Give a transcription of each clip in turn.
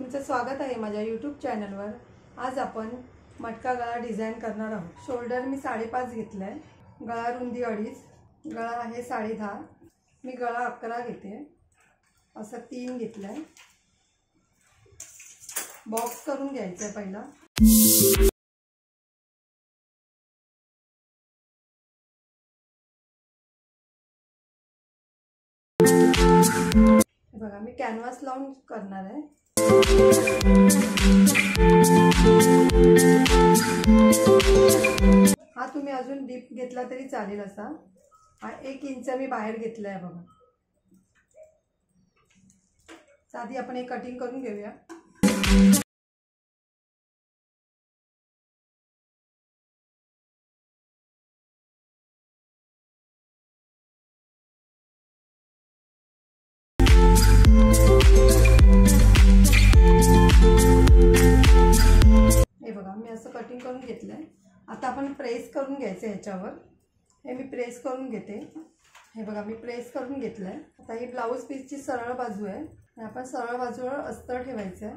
तुमचं स्वागत आहे माझ्या यूट्यूब चॅनलवर। आज आपण मटका गळा डिझाइन करणार आहोत। शोल्डर मी 5.5 घेतलाय, गळा रुंदी 2.5, गळा आहे 10.5। मी गळा 11 घेते, असं 3 घेतलाय। बॉक्स करून घ्यायचा आहे पहिला। बघा मी कॅनव्हास लावून करणार आहे। हा तुम्ही अजून डीप घेतला तरी चालेल असा। हा 1 इंच मी बाहेर घेतलाय बघा। आधी आपण एक कटिंग करून घेऊया। हे बघा मी असं कटिंग करून घेतलंय। आता आपण प्रेस करून घ्यायचं याच्यावर। हे मी प्रेस करून घेते। हे बघा मी प्रेस करून घेतलंय। आता ही ब्लाउज पीसची सरळ बाजू आहे, आपण सरळ बाजूवर अस्तर ठेवायचं आहे।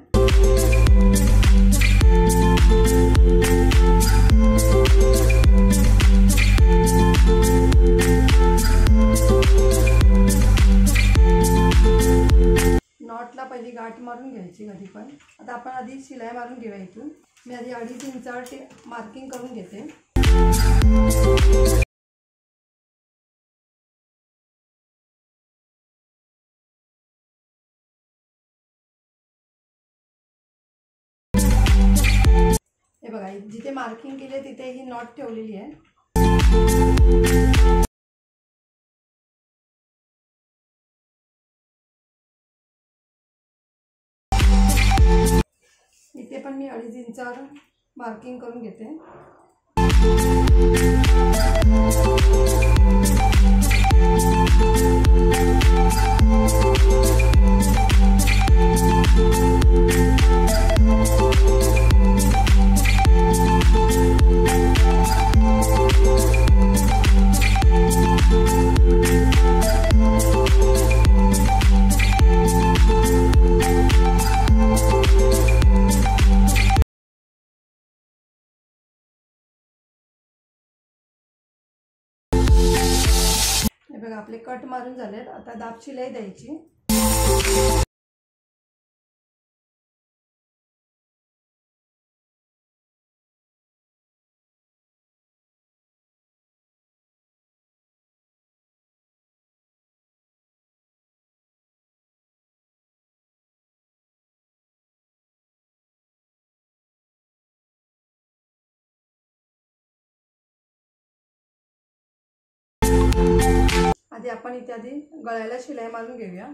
नॉटला पहिली गाठ मारून घ्यायची कधी पण। आता आपण आधी शिलाई मारून घेऊया इथून। मी आधी 2.5 इंचावर मार्किंग करून घेते। हे बघा जिथे मार्किंग केली आहे तिथे ही नॉट ठेवलेली आहे। इथे पण मी 2.5 इंचावर मार्किंग करून घेते। हे बघा आपले कट मारून झालेत। आता दाब शिलाई द्यायची। आधी आपण इथे आधी गळ्याला शिलाई मारून घेऊया।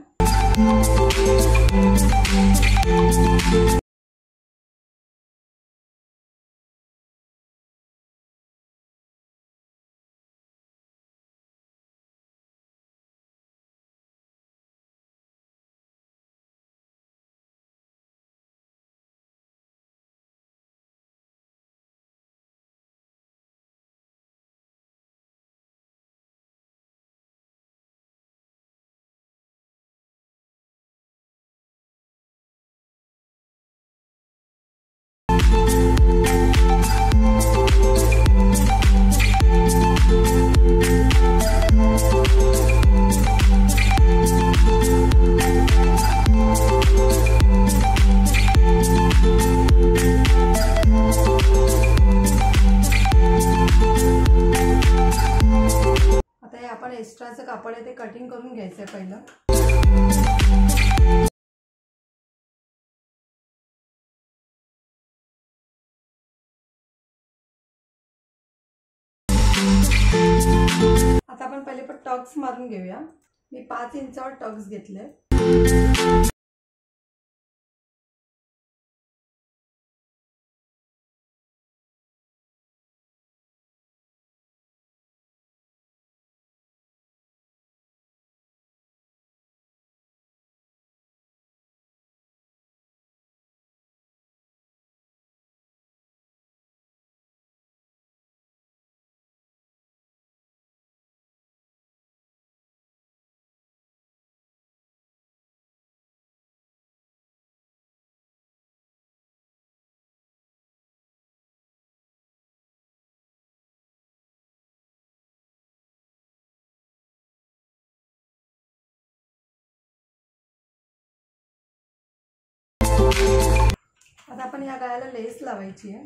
आता हे आपण एक्स्ट्राचं कापड आहे ते कटिंग करून घ्यायचं आहे पहिलं। आता आपण पहिले पण टक्स मारून घेऊया। मी 5 इंचावर टक्स घेतले। आता आपण या गळ्याला लेस लावायची आहे.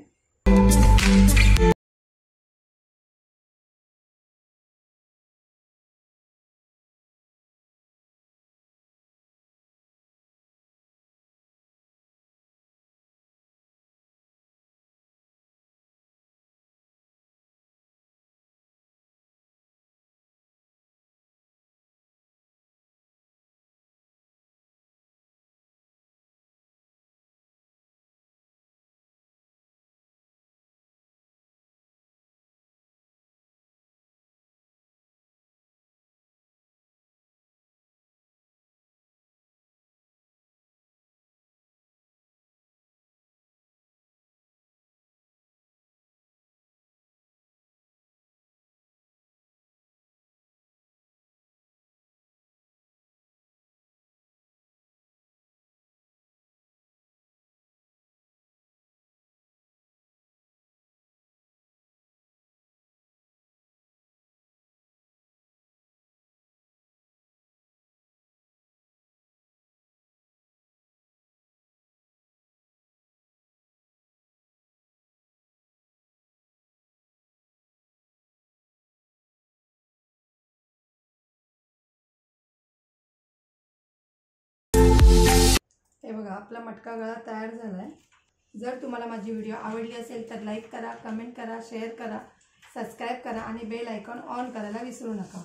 हे बघा आपला मटका गळा तयार झाला आहे. जर तुम्हाला माझी व्हिडिओ आवडली असेल तर लाईक करा, कमेंट करा, शेअर करा, सबस्क्राईब करा आणि बेल आयकॉन ऑन करायला विसरू नका.